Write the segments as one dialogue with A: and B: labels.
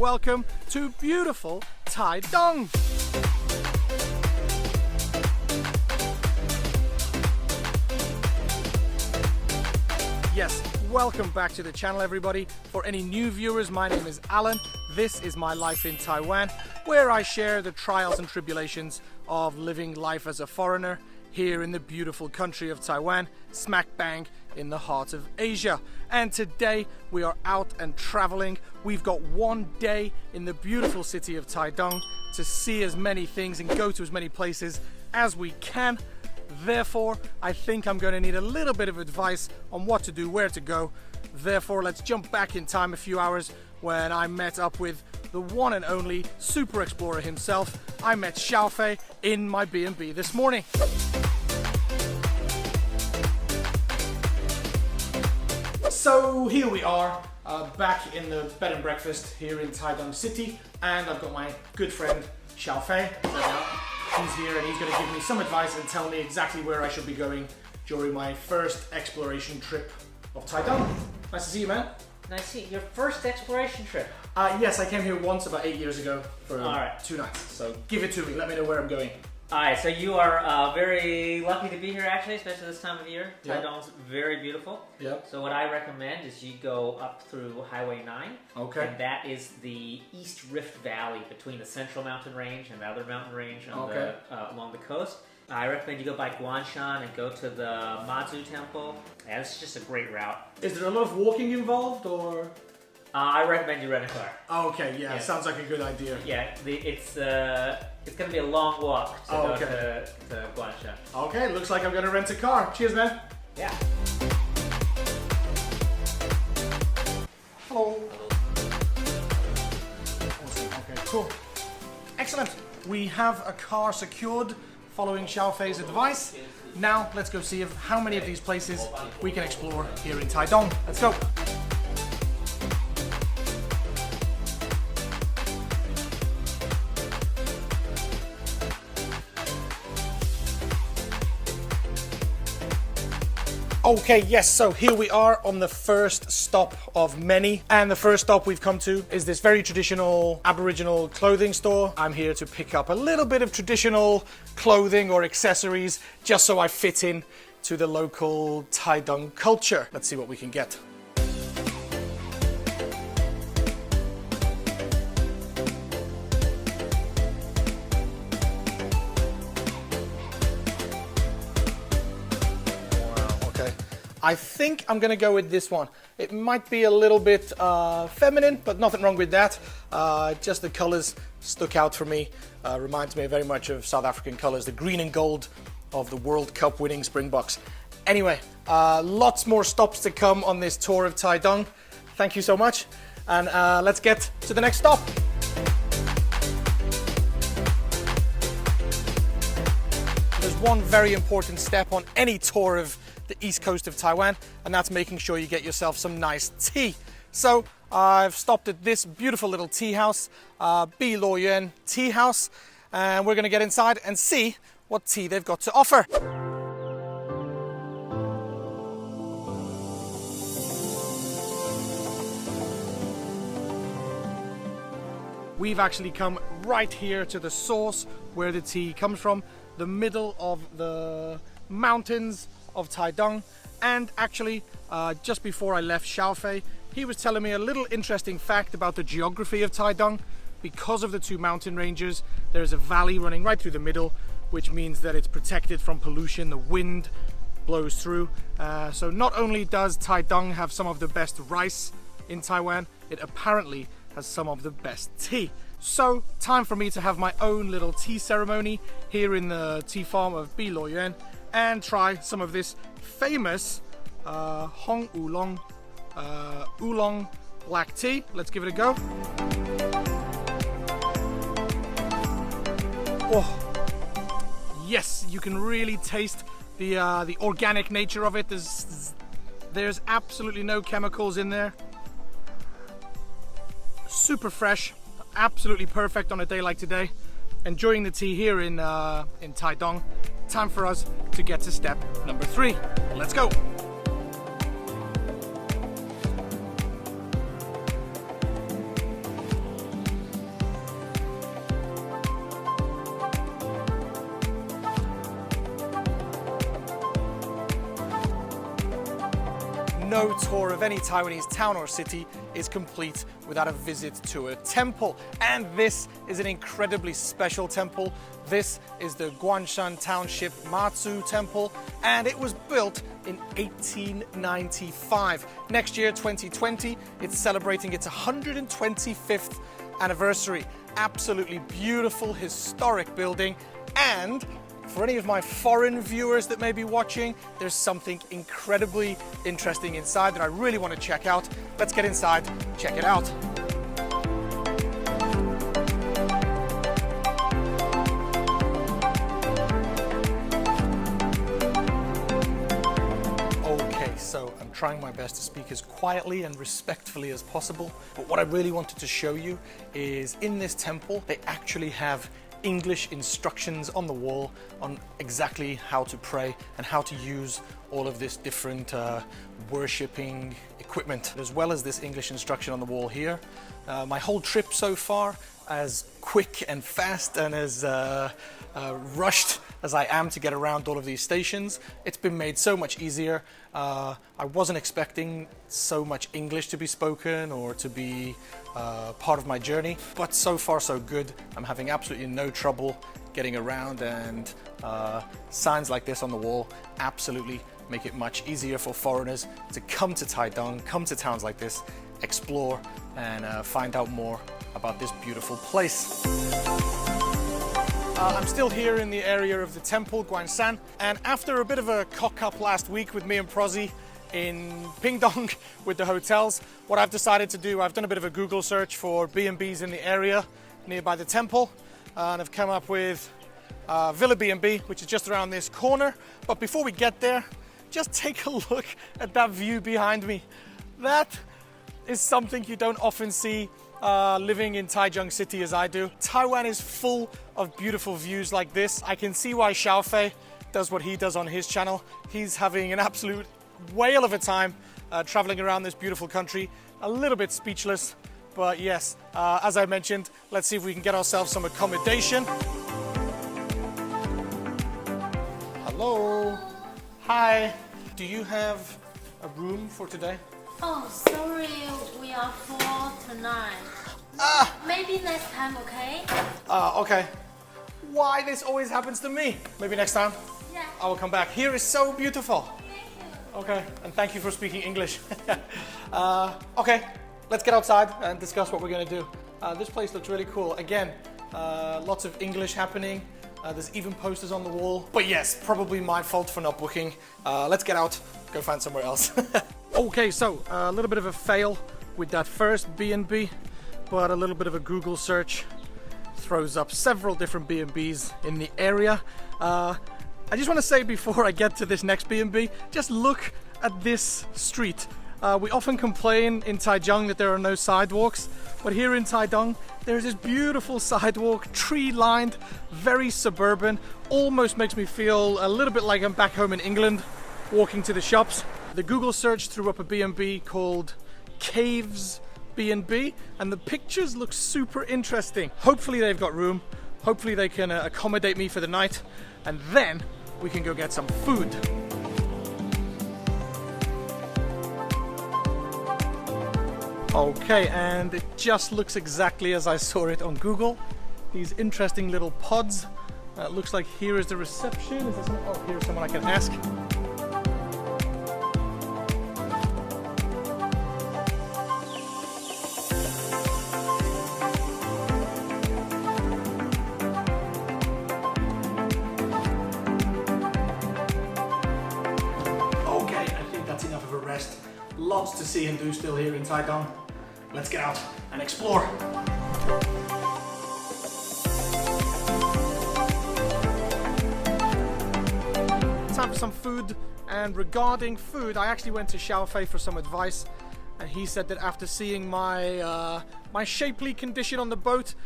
A: Welcome to beautiful Taitung. Yes, welcome back to the channel everybody. For any new viewers, my name is Alan. This is my life in Taiwan, where I share the trials and tribulations of living life as a foreigner here in the beautiful country of Taiwan, smack bang in the heart of Asia. And today we are out and traveling. We've got one day in the beautiful city of Taitung to see as many things and go to as many places as we can. Therefore, I think I'm going to need a little bit of advice on what to do, where to go. Therefore, let's jump back in time a few hours when I met up with the one and only super explorer himself. I met XiaoFei in my B&B this morning. So here we are, back in the bed and breakfast here in Taitung City, and I've got my good friend XiaoFei. He's here and he's going to give me some advice and tell me exactly where I should be going during my first exploration trip of Taitung. Nice to see you, man.
B: Nice to see you. Your first exploration trip?
A: Yes, I came here once about 8 years ago for 2 nights. So give it to me, let me know where I'm going.
B: Alright, so you are very lucky to be here actually, especially this time of year.
A: Yep.
B: Taidung's very beautiful.
A: Yep.
B: So what I recommend is you go up through Highway 9.
A: Okay.
B: And that is the East Rift Valley between the Central Mountain Range and the other mountain range on along the coast. I recommend you go by Guanshan and go to the Matsu Temple. Yeah, it's just a great route.
A: Is there a lot of walking involved or?
B: I recommend you rent a car.
A: Okay, yeah, sounds like a good idea.
B: Yeah, it's going to be a long walk to go to Guanshan.
A: Okay, looks like I'm going to rent a car. Cheers, man.
B: Yeah.
A: Hello. Awesome. Okay, cool. Excellent. We have a car secured following XiaoFei's advice. Now, let's go see how many of these places we can explore here in Taitung. Let's go. Okay, yes, so here we are on the first stop of many. And the first stop we've come to is this very traditional Aboriginal clothing store. I'm here to pick up a little bit of traditional clothing or accessories just so I fit in to the local Taitung culture. Let's see what we can get. I think I'm gonna go with this one. It might be a little bit feminine, but nothing wrong with that. Just the colors stuck out for me. Reminds me very much of South African colors, the green and gold of the World Cup winning Springboks. Anyway, lots more stops to come on this tour of Taitung. Thank you so much, and let's get to the next stop. There's one very important step on any tour of the east coast of Taiwan, and that's making sure you get yourself some nice tea. So I've stopped at this beautiful little tea house, Bi Luo Yuan Tea House, and we're going to get inside and see what tea they've got to offer. We've actually come right here to the source where the tea comes from, the middle of the mountains of Taitung. And actually, just before I left XiaoFei, he was telling me a little interesting fact about the geography of Taitung. Because of the two mountain ranges, there's a valley running right through the middle, which means that it's protected from pollution. The wind blows through. So not only does Taitung have some of the best rice in Taiwan, it apparently has some of the best tea. So time for me to have my own little tea ceremony here in the tea farm of Bi Luo Yuan and try some of this famous Hong Oolong oolong black tea. Let's give it a go. Oh, yes, you can really taste the organic nature of it. There's absolutely no chemicals in there. Super fresh, absolutely perfect on a day like today. Enjoying the tea here in Taitung. Time for us to get to step number 3. Let's go. no tour of any Taiwanese town or city is complete without a visit to a temple. And this is an incredibly special temple. This is the Guanshan Township Matsu Temple, and it was built in 1895. Next year, 2020, it's celebrating its 125th anniversary. Absolutely beautiful, historic building. And for any of my foreign viewers that may be watching, there's something incredibly interesting inside that I really want to check out. Let's get inside, check it out. Okay, so I'm trying my best to speak as quietly and respectfully as possible. But what I really wanted to show you is in this temple, they actually have English instructions on the wall on exactly how to pray and how to use all of this different worshipping equipment, as well as this English instruction on the wall here. My whole trip so far, as quick and fast and as rushed as I am to get around all of these stations, it's been made so much easier. I wasn't expecting so much English to be spoken or to be part of my journey, but so far so good. I'm having absolutely no trouble getting around, and signs like this on the wall absolutely make it much easier for foreigners to come to Taitung, come to towns like this, explore and find out more about this beautiful place. I'm still here in the area of the temple, Guanshan, and after a bit of a cock-up last week with me and Prozzy in Pingdong with the hotels, what I've decided to do, I've done a bit of a Google search for B&Bs in the area nearby the temple, and I've come up with Villa B&B, which is just around this corner. But before we get there, just take a look at that view behind me. That is something you don't often see living in Taichung City as I do. Taiwan is full of beautiful views like this. I can see why Xiaofei does what he does on his channel. He's having an absolute whale of a time traveling around this beautiful country. A little bit speechless, but yes, as I mentioned, let's see if we can get ourselves some accommodation. Hello. Hi. Do you have a room for today?
C: Oh, sorry, we are full tonight. Maybe next time, okay?
A: Okay. Why this always happens to me? Maybe next time?
C: Yeah.
A: I will come back. Here is so beautiful.
C: Thank you.
A: Okay, and thank you for speaking English. Okay, let's get outside and discuss what we're going to do. This place looks really cool. Again, lots of English happening. There's even posters on the wall. But yes, probably my fault for not booking. Let's get out, go find somewhere else. Okay, so a little bit of a fail with that first B&B, but a little bit of a Google search throws up several different B&Bs in the area. I just want to say before I get to this next B&B, just look at this street. We often complain in Taichung that there are no sidewalks, but here in Taitung, there's this beautiful sidewalk, tree-lined, very suburban, almost makes me feel a little bit like I'm back home in England, walking to the shops. The Google search threw up a B&B called Caves B&B, and the pictures look super interesting. Hopefully they've got room, hopefully they can accommodate me for the night, and then we can go get some food. Okay, and it just looks exactly as I saw it on Google. These interesting little pods. Looks like here is the reception. Is there someone? Oh, here's someone I can ask. Lots to see and do still here in Taitung. Let's get out and explore. Time for some food, and regarding food, I actually went to Xiaofei for some advice, and he said that after seeing my my shapely condition on the boat,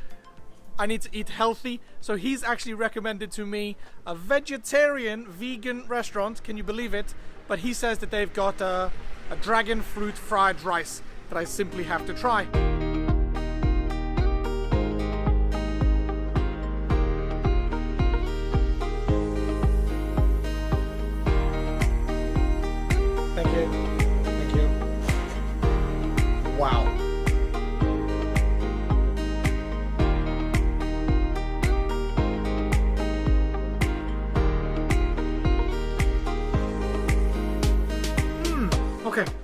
A: I need to eat healthy, so he's actually recommended to me a vegetarian vegan restaurant. Can you believe it? But he says that they've got a dragon fruit fried rice that I simply have to try. Thank you. Thank you.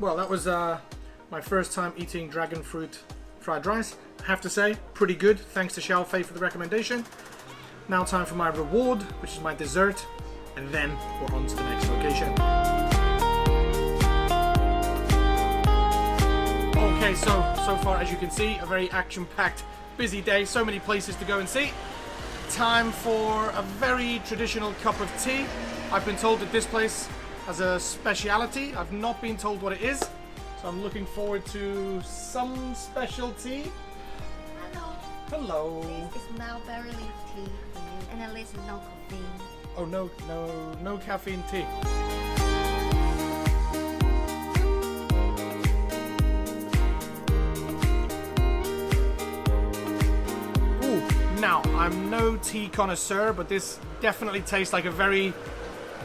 A: Well, that was my first time eating dragon fruit fried rice. I have to say, pretty good. Thanks to XiaoFei for the recommendation. Now time for my reward, which is my dessert, and then we're on to the next location. Okay, so far as you can see, a very action-packed, busy day. So many places to go and see. Time for a very traditional cup of tea. I've been told that this place has a speciality. I've not been told what it is, so I'm looking forward to some special tea. Hello.
D: This is mulberry leaf tea for you, and at least no caffeine.
A: Oh, no caffeine tea. Ooh, now, I'm no tea connoisseur, but this definitely tastes like a very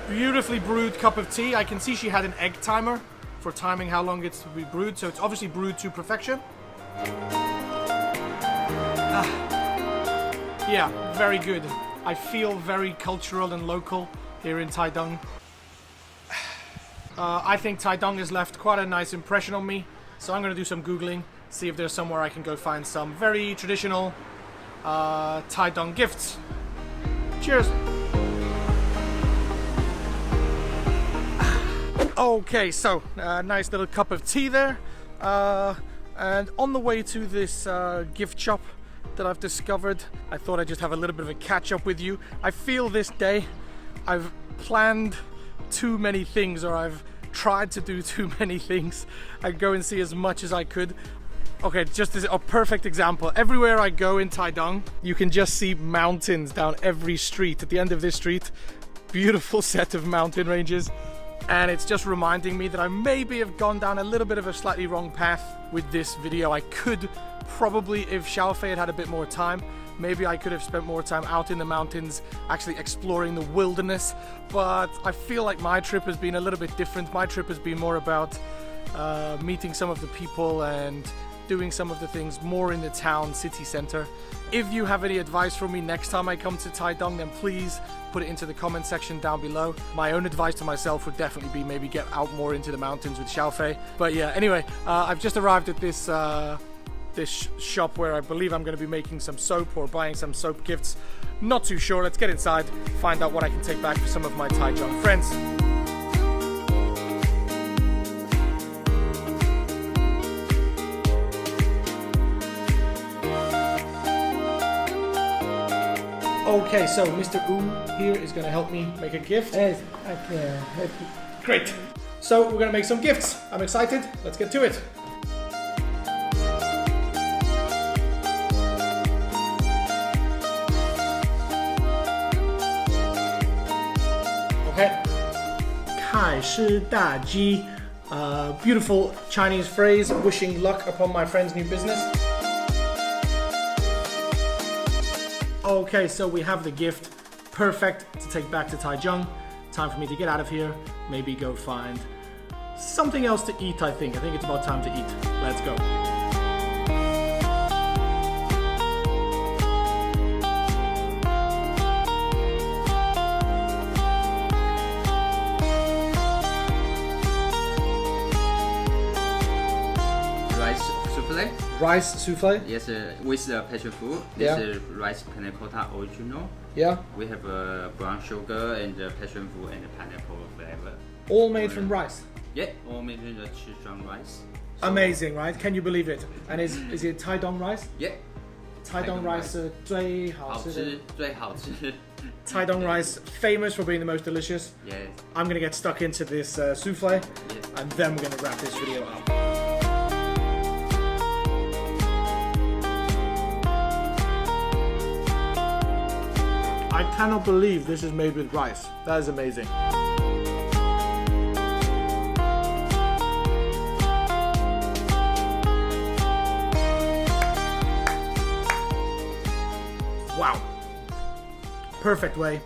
A: beautifully brewed cup of tea. I can see she had an egg timer for timing how long it's to be brewed, so it's obviously brewed to perfection. Yeah, very good. I feel very cultural and local here in Taitung. I think Taitung has left quite a nice impression on me, so I'm going to do some Googling, see if there's somewhere I can go find some very traditional Taitung gifts. Cheers! Okay, so nice little cup of tea there, and on the way to this gift shop that I've discovered, I thought I'd just have a little bit of a catch up with you. I feel this day I've planned too many things, or I've tried to do too many things and go and see as much as I could. Okay, just as a perfect example, everywhere I go in Taitung, you can just see mountains down every street. At the end of this street, beautiful set of mountain ranges. And it's just reminding me that I maybe have gone down a little bit of a slightly wrong path with this video. I could probably, if XiaoFei had had a bit more time, maybe I could have spent more time out in the mountains, actually exploring the wilderness. But I feel like my trip has been a little bit different. My trip has been more about meeting some of the people and doing some of the things more in the town, city center. If you have any advice for me next time I come to Taitung, then please put it into the comment section down below. My own advice to myself would definitely be maybe get out more into the mountains with XiaoFei. But yeah, anyway, I've just arrived at this this shop where I believe I'm going to be making some soap or buying some soap gifts. Not too sure. Let's get inside, find out what I can take back for some of my Taichung friends. Okay, so Mr. Wu here is going to help me make a gift.
E: Yes, I can help you.
A: Great. So we're going to make some gifts. I'm excited. Let's get to it. Okay. 开市大吉. Beautiful Chinese phrase, wishing luck upon my friend's new business. Okay, so we have the gift. Perfect to take back to Taichung. Time for me to get out of here. Maybe go find something else to eat, I think. I think it's about time to eat. Let's go. Rice souffle?
F: Yes, with the passion fruit. This is rice panna cotta original.
A: Yeah.
F: We have brown sugar and passion fruit and pineapple flavor.
A: All made from rice?
F: Yeah, all made from the Taichung rice. So,
A: amazing, right? Can you believe it? And is it Taitung rice?
F: Yeah.
A: Taitung rice 最好吃的.
F: 最好吃.
A: Taitung rice, famous for being the most delicious.
F: Yes.
A: I'm gonna get stuck into this souffle,
F: Yes.
A: and then we're gonna wrap this video up. I cannot believe this is made with rice. That is amazing. Wow. Perfect way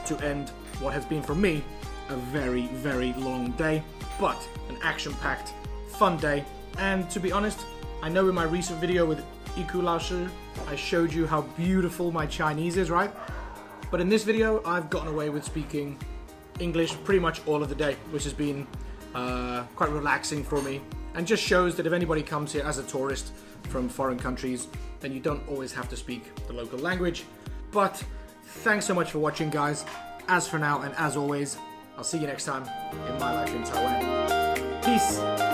A: to end what has been for me a very, very long day, but an action-packed, fun day. And to be honest, I know in my recent video with Iku Lao Shi, I showed you how beautiful my Chinese is, right? But in this video, I've gotten away with speaking English pretty much all of the day, which has been quite relaxing for me, and just shows that if anybody comes here as a tourist from foreign countries, then you don't always have to speak the local language. But thanks so much for watching, guys. As for now, and as always, I'll see you next time in my life in Taiwan. Peace.